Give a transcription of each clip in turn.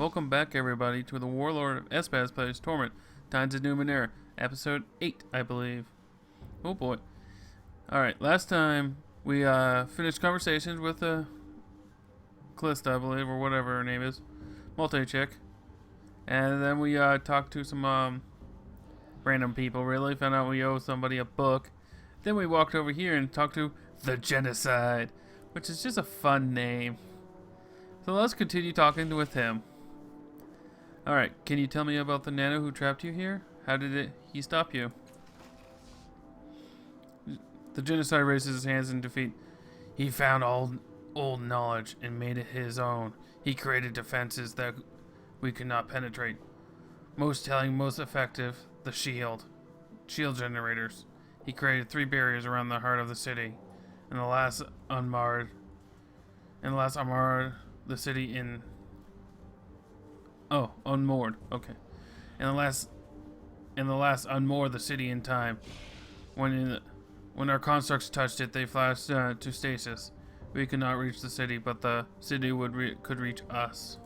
welcome back everybody to the Warlord of SBAS plays Torment, Times of Numenera, episode 8, I believe. Oh boy. Alright, last time we finished conversations with Cultist, I believe, or whatever her name is, multi-chick. And then we talked to some random people, really, found out we owe somebody a book. Then we walked over here and talked to the genocide, which is just a fun name. So let's continue talking with him. Alright, can you tell me about the nano who trapped you here? How did he stop you? The genocide raises his hands in defeat. He found old knowledge and made it his own. He created defenses that we could not penetrate. Most telling, most effective, the shield generators. He created 3 barriers around the heart of the city. And the last unmarred the city in unmoored. Okay. And the last unmoored the city in time. When our constructs touched it, they flashed to stasis. We could not reach the city, but the city could reach us.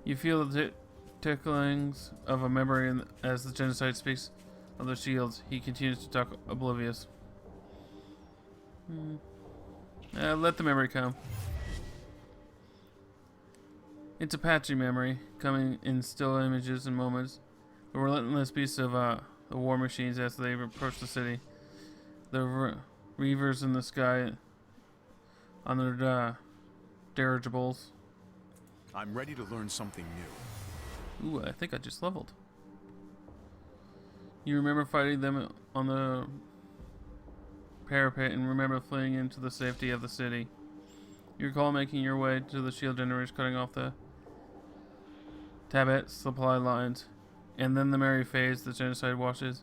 You feel the ticklings of a memory as the genocide speaks of the shields. He continues to talk oblivious. Let the memory come. It's a patchy memory, coming in still images and moments. The relentless beasts of the war machines as they approach the city. The reavers in the sky on their dirigibles. I'm ready to learn something new. Ooh, I think I just leveled. You remember fighting them on the parapet and remember fleeing into the safety of the city. You recall making your way to the shield generators, cutting off the Tabet supply lines, and then the merry phase, the genocide washes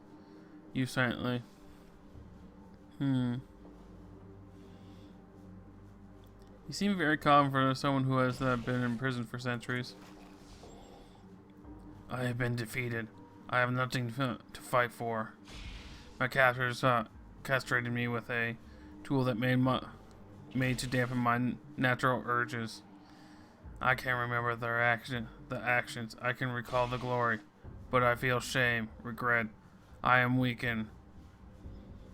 you silently. You seem very calm for someone who has been in prison for centuries. I have been defeated. I have nothing to fight for. My captors castrated me with a tool that made to dampen my natural urges. I can't remember the actions. I can recall the glory, but I feel shame, regret. I am weakened,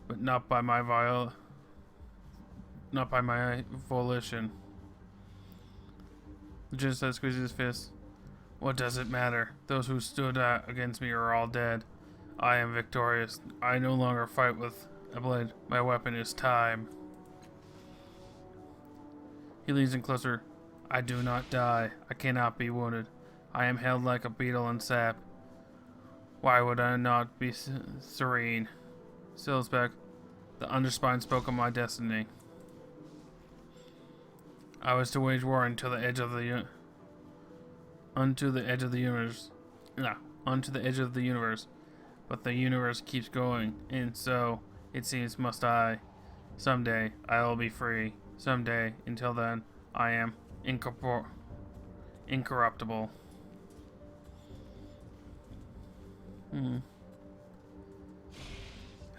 but not by my volition. The genocide squeezes his fist. What does it matter? Those who stood against me are all dead. I am victorious. I no longer fight with a blade. My weapon is time. He leans in closer. I do not die. I cannot be wounded. I am held like a beetle in sap. Why would I not be serene? Silsbeck, the underspine spoke of my destiny. I was to wage war until the edge of the onto the edge of the universe. But the universe keeps going, and so it seems must I. Someday I will be free. Someday, until then, I am incorruptible.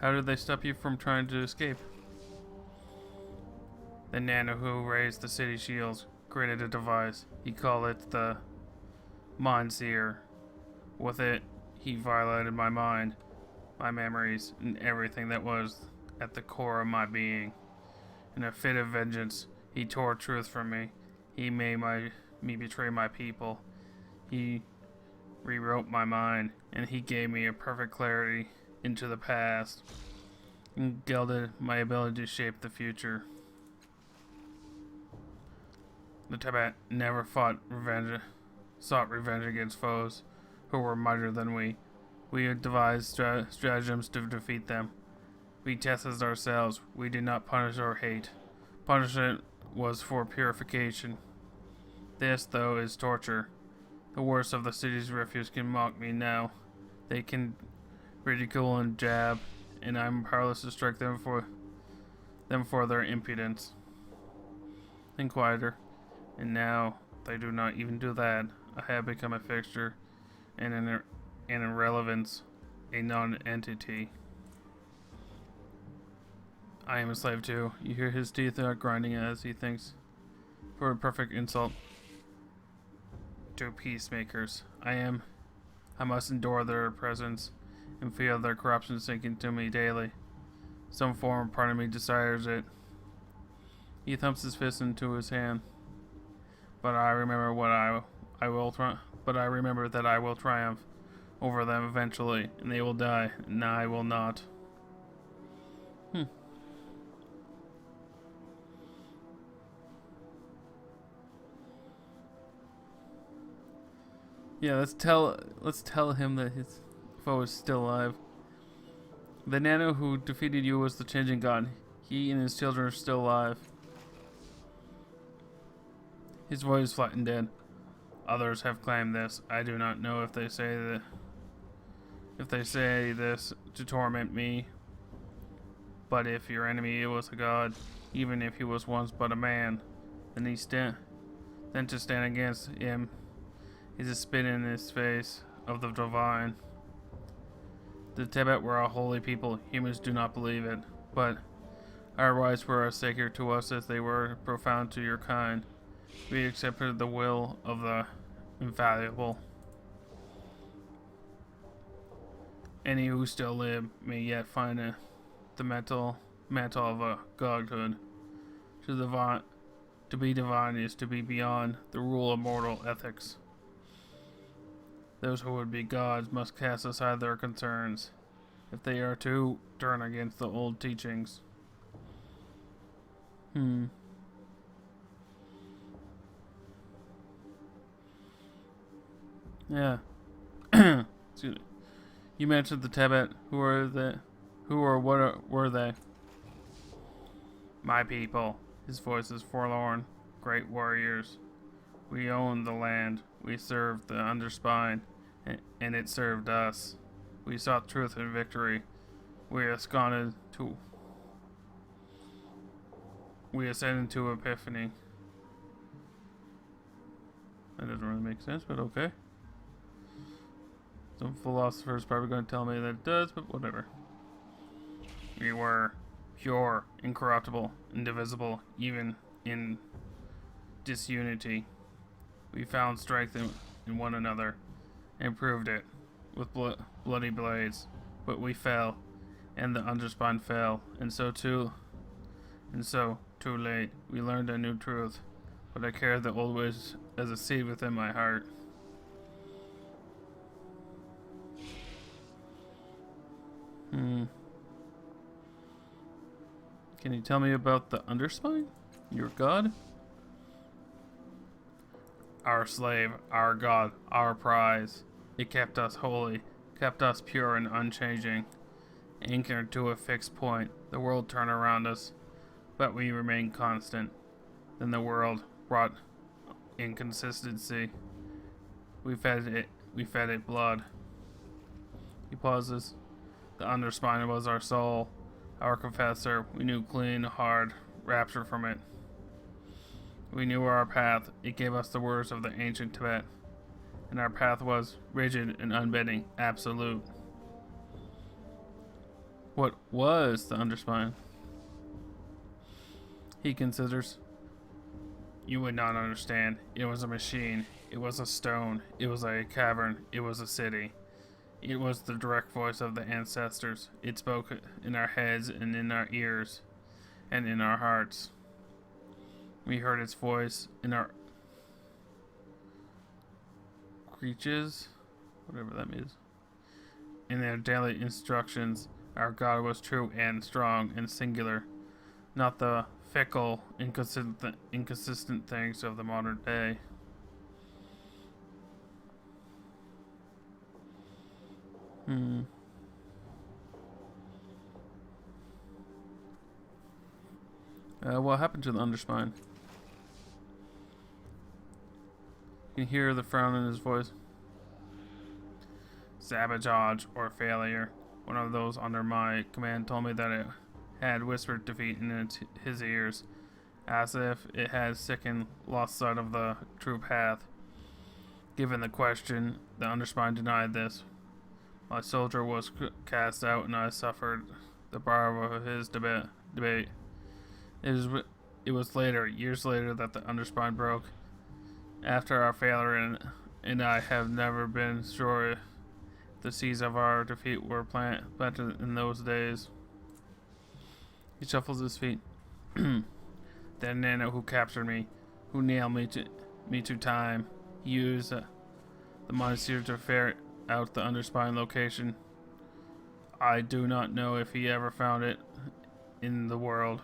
How did they stop you from trying to escape? The nano who raised the city shields created a device. He called it the Mind Seer. With it, he violated my mind, my memories, and everything that was at the core of my being. In a fit of vengeance, he tore truth from me. He made me betray my people. He rewrote my mind, and he gave me a perfect clarity into the past, and gilded my ability to shape the future. The Tibet never sought revenge against foes who were mightier than we. We had devised stratagems to defeat them. We tested ourselves. We did not punish or hate. Punishment was for purification. This, though, is torture. The worst of the city's refuse can mock me now. They can ridicule and jab, and I'm powerless to strike them for their impudence. Think quieter. And now they do not even do that. I have become a fixture and an irrelevance, a non-entity. I am a slave too. You hear his teeth grinding as he thinks for a perfect insult. to peacemakers. I must endure their presence and feel their corruption sinking to me daily. Some form part of me desires it. He thumps his fist into his hand. But I remember but I remember that I will triumph over them eventually, and they will die, and I will not. Yeah, let's tell him that his foe is still alive. The Nano who defeated you was the changing god. He and his children are still alive. His voice is flat and dead. Others have claimed this. I do not know if they say this to torment me. But if your enemy was a god, even if he was once but a man, then to stand against him is a spit in his face of the divine. The Tibet were a holy people. Humans do not believe it, but our rites were as sacred to us as they were profound to your kind. We accepted the will of the infallible. Any who still live may yet find the mantle of a godhood. To be divine is to be beyond the rule of mortal ethics. Those who would be gods must cast aside their concerns, if they are to turn against the old teachings. Yeah. Excuse me. You mentioned the Tibet. Who or what were they? My people. His voice is forlorn. Great warriors. We owned the land. We served the underspine, and it served us. We sought truth and victory. We ascended to epiphany. That doesn't really make sense, but okay. Some philosopher's probably going to tell me that it does, but whatever. We were pure, incorruptible, indivisible, even in disunity. We found strength in one another and proved it with bloody blades. But we fell, and the underspine fell, and so too late, we learned a new truth. But I carry the old ways as a seed within my heart. Can you tell me about the underspine? Your god? Our slave, our god, our prize. It kept us holy, kept us pure and unchanging. Anchored to a fixed point, the world turned around us, but we remained constant. Then the world brought inconsistency. We fed it blood. He pauses. The underspine was our soul, our confessor. We knew clean, hard rapture from it. We knew our path. It gave us the words of the ancient Tibet. And our path was rigid and unbending, absolute. What was the underspine? He considers. You would not understand. It was a machine. It was a stone. It was a cavern. It was a city. It was the direct voice of the ancestors. It spoke in our heads and in our ears and in our hearts. We heard its voice in our creatures, whatever that means. In their daily instructions, our God was true and strong and singular, not the fickle, inconsistent things of the modern day. What happened to the underspine? You can hear the frown in his voice. Sabotage or failure. One of those under my command told me that it had whispered defeat in his ears, as if it had sickened, lost sight of the true path. Given the question, the underspine denied this. My soldier was cast out, and I suffered the bar of his debate. It was later, years later, that the underspine broke. After our failure and I have never been sure if the seeds of our defeat were planted in those days. He shuffles his feet. That Nano who captured me, who nailed me to time, he used the monastery to ferret out the underspine location. I do not know if he ever found it in the world.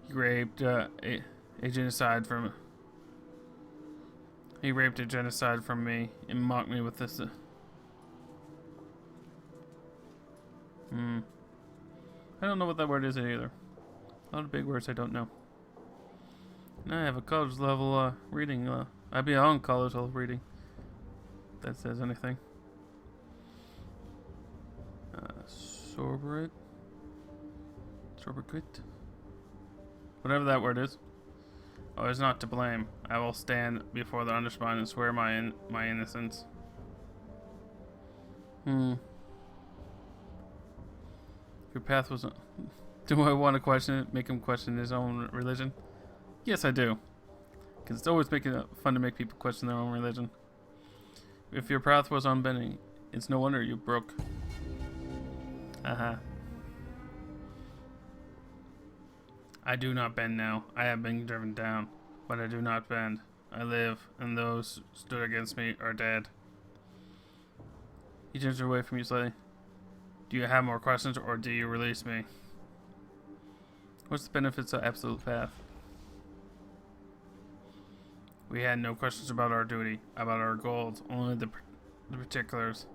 He raped a genocide from. He raped a genocide from me and mocked me with this. I don't know what that word is either. A lot of big words I don't know. And I have a college level reading. I be on college level reading. If that says anything. Sorberet. Whatever that word is. Oh, it's not to blame. I will stand before the underspine and swear my innocence. If your path was... Do I want to question it? Make him question his own religion? Yes, I do. Because it's always fun to make people question their own religion. If your path was unbending, it's no wonder you broke. I do not bend now. I have been driven down, but I do not bend. I live, and those stood against me are dead. He turns away from you slightly. Do you have more questions, or do you release me? What's the benefits of absolute path? We had no questions about our duty, about our goals, only the particulars.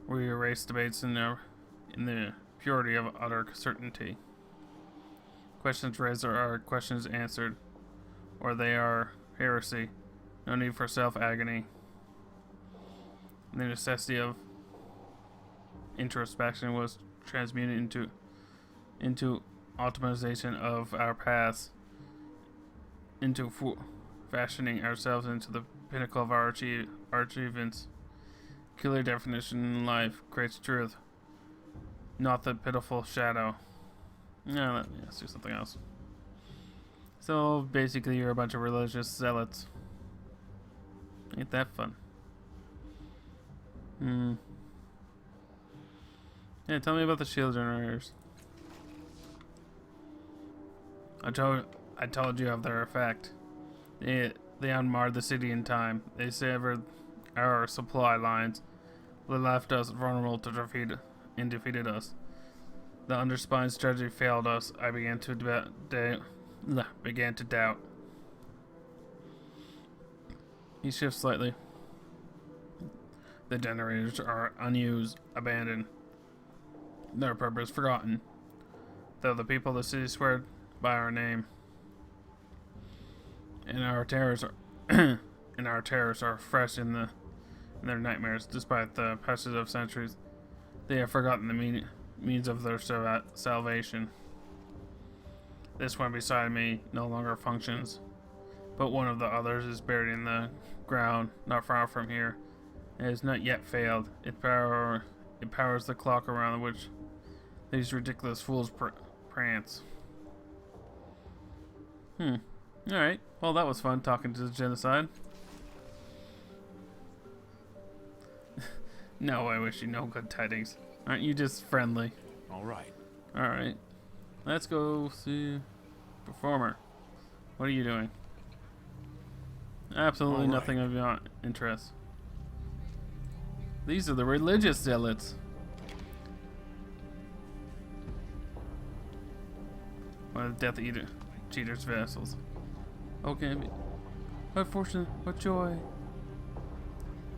We erased debates in the purity of utter certainty. Questions raised are questions answered, or they are heresy. No need for self-agony. The necessity of introspection was transmuted into optimization of our paths, into fashioning ourselves into the pinnacle of our achievements. Clear definition in life creates truth, not the pitiful shadow. No, let's do something else. So basically, you're a bunch of religious zealots. Ain't that fun? Yeah, tell me about the shield generators. I told you of their effect. They unmarred the city in time. They severed our supply lines. They left us vulnerable to defeated us. The underspine strategy failed us. I began to doubt. He shifts slightly. The generators are unused, abandoned. Their purpose forgotten. Though the people of the city swear by our name. And our terrors are fresh in their nightmares, despite the passage of centuries. They have forgotten the means of their salvation. This one beside me no longer functions, but one of the others is buried in the ground not far from here. It has not yet failed. It powers the clock around which these ridiculous fools prance. Alright, well that was fun talking to the genocide. No, I wish you no good tidings. Aren't you just friendly? Alright. Alright. Let's go see Performer. What are you doing? Absolutely nothing of your interest. These are the religious zealots. One of the Death Eater Cheater's vassals. Okay. What fortune, what joy.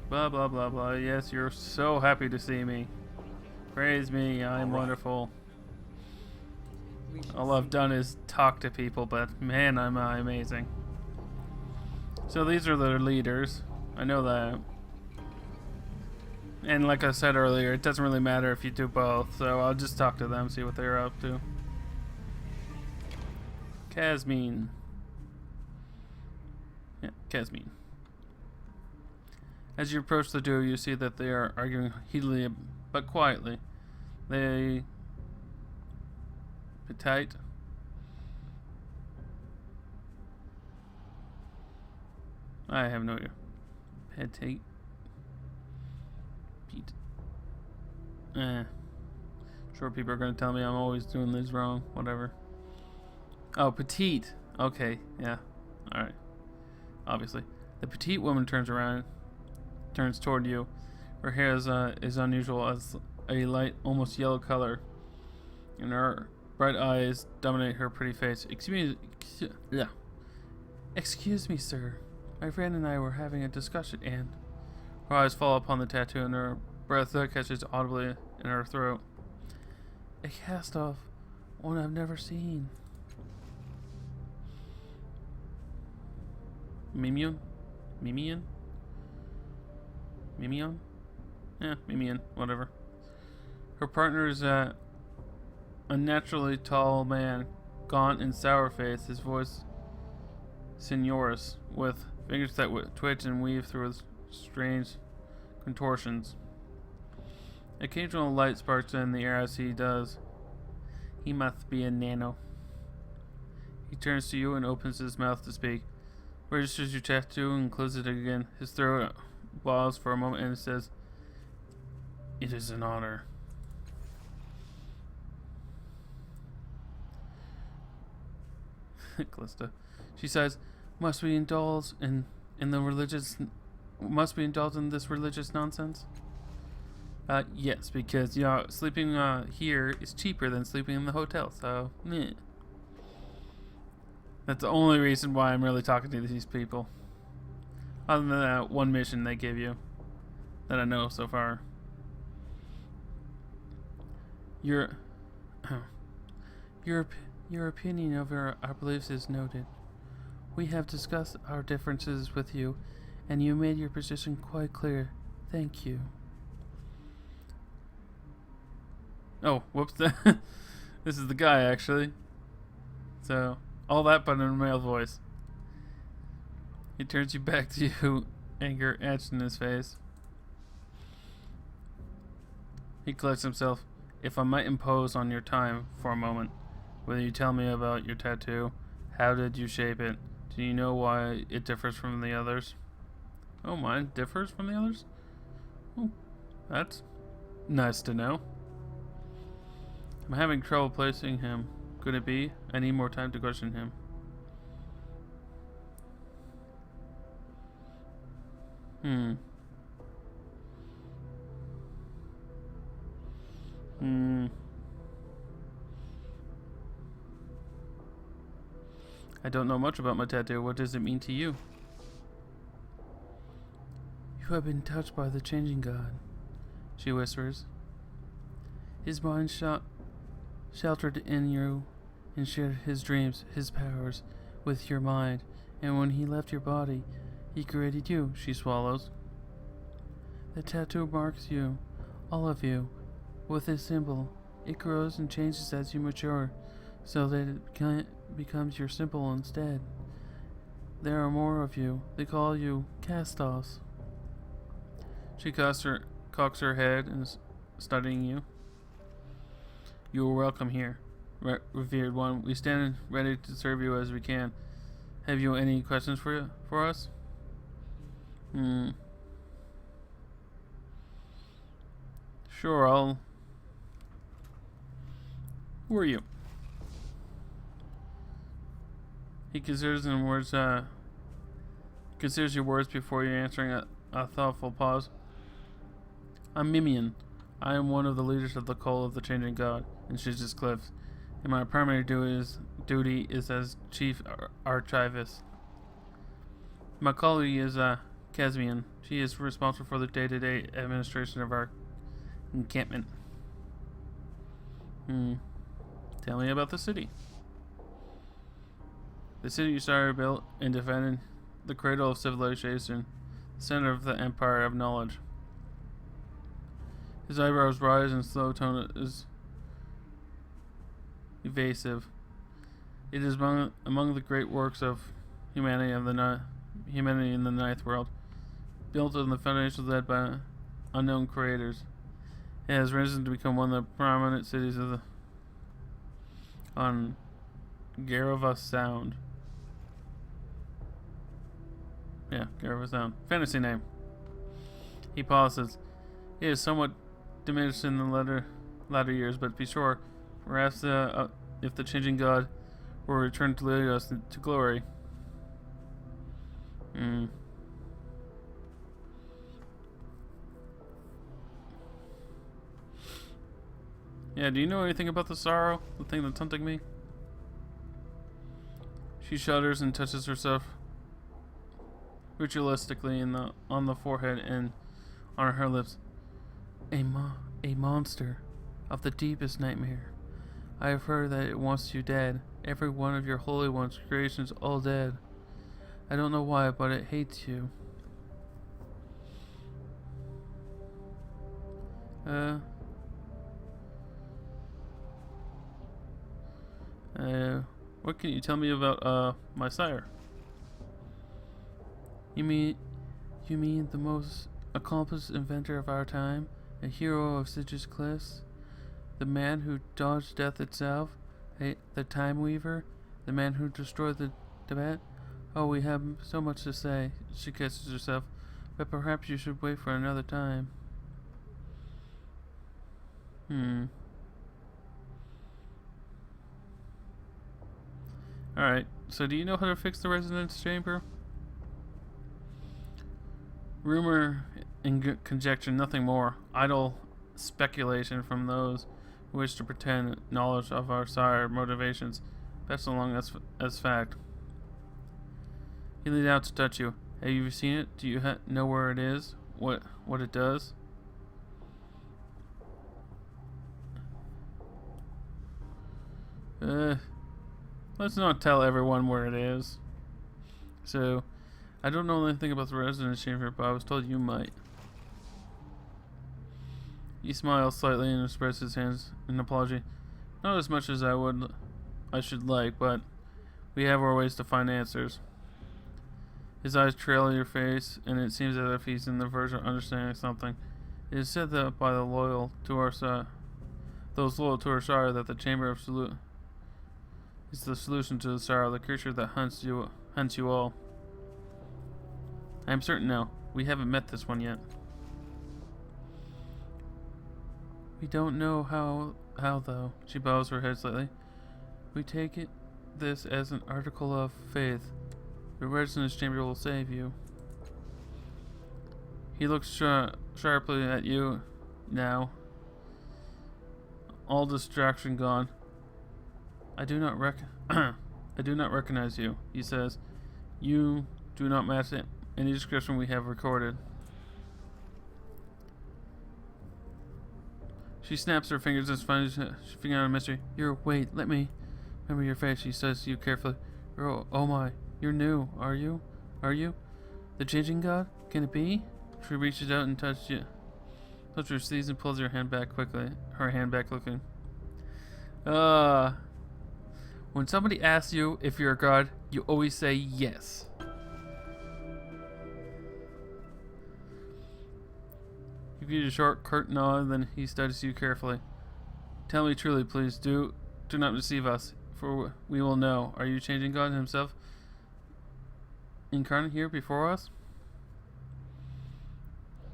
Blah blah blah blah. Yes, you're so happy to see me. Praise me, I'm wonderful. All I've done is talk to people, but man, am I amazing. So these are their leaders. I know that. And like I said earlier, it doesn't really matter if you do both, so I'll just talk to them, see what they're up to. Casmine. Yeah, Casmine. As you approach the duo, you see that they are arguing heatedly but quietly. They... Petite. I have no idea. Head take. Pete. Sure, people are gonna tell me I'm always doing this wrong. Whatever. Oh, petite. Okay, yeah. Alright. Obviously. The petite woman turns toward you. Her hair is unusual as a light, almost yellow color, and her bright eyes dominate her pretty face. Excuse me, sir. My friend and I were having a discussion, and her eyes fall upon the tattoo, and her breath catches audibly in her throat. A cast-off, one I've never seen. Mimion? Mimion? Mimion? Yeah, Mimion, whatever. Her partner is a unnaturally tall man, gaunt and sour-faced, his voice sonorous, with fingers that twitch and weave through strange contortions. Occasional light sparks in the air as he does. He must be a nano. He turns to you and opens his mouth to speak. Registers your tattoo and closes it again. His throat bows for a moment and says, "It is an honor." Callista. She says, "Must we indulge in the religious? Must we indulge in this religious nonsense?" Yes, because sleeping here is cheaper than sleeping in the hotel. So, meh. That's the only reason why I'm really talking to these people. Other than that one mission they give you, that I know so far. Your opinion of our beliefs is noted. We have discussed our differences with you, and you made your position quite clear. Thank you. Oh, whoops. This is the guy, actually. So, all that but in a male voice. He turns you back to you, anger etched in his face. He collects himself. If I might impose on your time for a moment, will you tell me about your tattoo? How did you shape it? Do you know why it differs from the others? Oh, mine differs from the others? Oh, that's nice to know. I'm having trouble placing him. Could it be? I need more time to question him. I don't know much about my tattoo. What does it mean to you? You have been touched by the changing god, she whispers. His mind sheltered in you and shared his dreams, his powers, with your mind, and when he left your body, he created you, she swallows. The tattoo marks you, all of you, with a symbol. It grows and changes as you mature, so that it becomes your symbol instead. There are more of you. They call you cast-offs. She cocks her head and is studying you. You are welcome here, revered one. We stand ready to serve you as we can. Have you any questions for us? Sure, Who are you? He considers your words before you answering a thoughtful pause. I'm Mimian. I am one of the leaders of the cult of the Changing God in Shiz's Cliffs, and my primary duty is as chief archivist. My colleague is Casmian. She is responsible for the day-to-day administration of our encampment. Tell me about the city. The city you started built and defended, the cradle of civilization, the center of the empire of knowledge. His eyebrows rise and slow tone is evasive. It is among the great works of humanity in the ninth world, built on the foundations led by unknown creators. It has risen to become one of the prominent cities on Garava Sound. Yeah, Garava Sound. Fantasy name. He pauses. He is somewhat diminished in the latter years, but be sure, perhaps if the changing god will return to lead us to glory. Yeah, do you know anything about the sorrow? The thing that's hunting me? She shudders and touches herself ritualistically on the forehead and on her lips. A monster of the deepest nightmare. I have heard that it wants you dead. Every one of your holy ones' creations all dead. I don't know why, but it hates you. What can you tell me about my sire? You mean the most accomplished inventor of our time, a hero of Sigis cliffs, the man who dodged death itself, the time weaver, the man who destroyed the Tibet? Oh, we have so much to say. She kisses herself, but perhaps you should wait for another time. Alright, so do you know how to fix the resonance chamber? Rumor and conjecture, nothing more. Idle speculation from those who wish to pretend knowledge of our sire motivations, best along as fact. He leaned out to touch you. Have you seen it? Do you know where it is? What it does? Let's not tell everyone where it is. So, I don't know anything about the resonance chamber, but I was told you might. He smiles slightly and spreads his hands in apology. Not as much as I should like, but we have our ways to find answers. His eyes trail your face, and it seems as if he's in the verge of understanding something. It is said that by those loyal to our sire, that the chamber of is the solution to the sorrow, the creature that hunts you all. I am certain now. We haven't met this one yet. We don't know how though. She bows her head slightly. We take this as an article of faith. The resonance chamber will save you. He looks sharply at you now. All distraction gone. I do not recognize you, he says. You do not match any description we have recorded. She snaps her fingers and finds figuring out a mystery. Wait, let me remember your face, she says to you carefully. Oh my, you're new, are you? The changing god? Can it be? She reaches out and touches your sleeves and pulls her hand back quickly. Looking. When somebody asks you if you're a god, you always say yes. You give a short, curt nod, then he studies you carefully. Tell me truly, please. Do not deceive us, for we will know. Are you changing God himself incarnate here before us?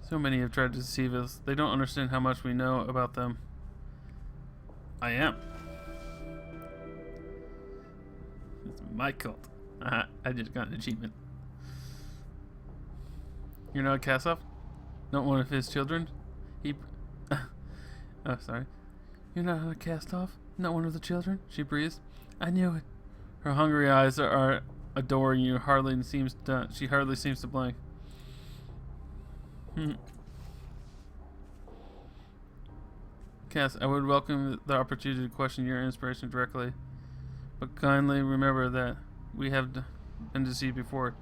So many have tried to deceive us. They don't understand how much we know about them. I am. It's my cult. I just got an achievement. You're not Kasov? Not one of his children? Oh, sorry. You're not a cast-off? Not one of the children? She breathes. I knew it. Her hungry eyes are adoring you. She hardly seems to blink. Cass, I would welcome the opportunity to question your inspiration directly, but kindly remember that we have been deceived before.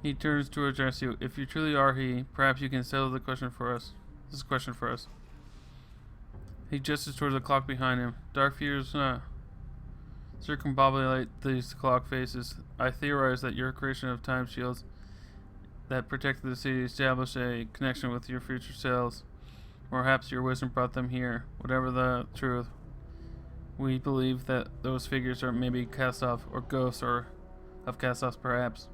He turns to address you. If you truly are he, perhaps you can settle this question for us. He gestures towards the clock behind him. Dark fears circumambulate these clock faces. I theorize that your creation of time shields that protected the city established a connection with your future selves. Perhaps your wisdom brought them here. Whatever the truth, we believe that those figures are maybe cast-off or ghosts or of cast-offs perhaps.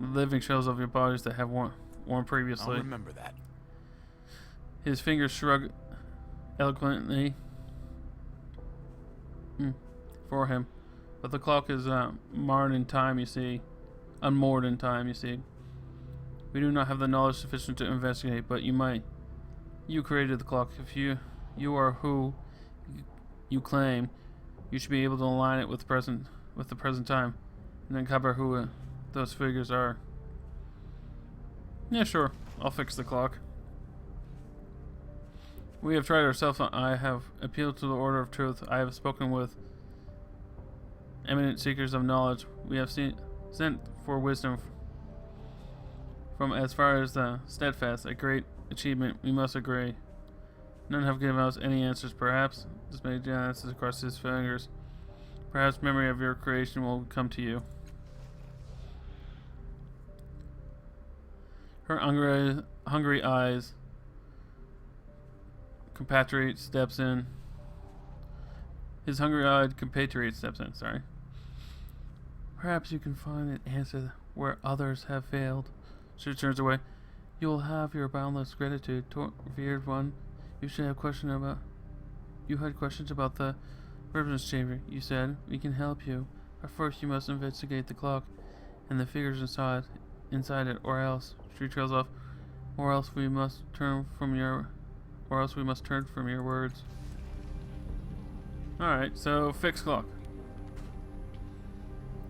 The living shells of your bodies that have worn I'll previously. remember that. His fingers shrug eloquently for him. But the clock is marred in time, you see. Unmoored in time, you see. We do not have the knowledge sufficient to investigate, but you might. You created the clock. If you are who you claim, you should be able to align it with the present time, and then cover who those figures are. Yeah, sure. I'll fix the clock. We have tried ourselves. I have appealed to the order of truth. I have spoken with eminent seekers of knowledge. We have sent for wisdom from as far as the steadfast, a great achievement, we must agree. None have given us any answers. Perhaps this made glances across his fingers. Perhaps memory of your creation will come to you. Her hungry eyes. Compatriot steps in. His hungry-eyed compatriot steps in. Sorry. Perhaps you can find an answer where others have failed. She turns away. You will have your boundless gratitude, revered one. You had questions about the reverence chamber. You said we can help you, but first you must investigate the clock and the figures inside it, or else. She trails off. Or else we must turn from your words. Alright, so fix clock.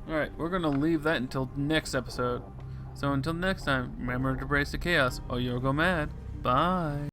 Alright, we're gonna leave that until next episode. So until next time, remember to embrace the chaos or you'll go mad. Bye.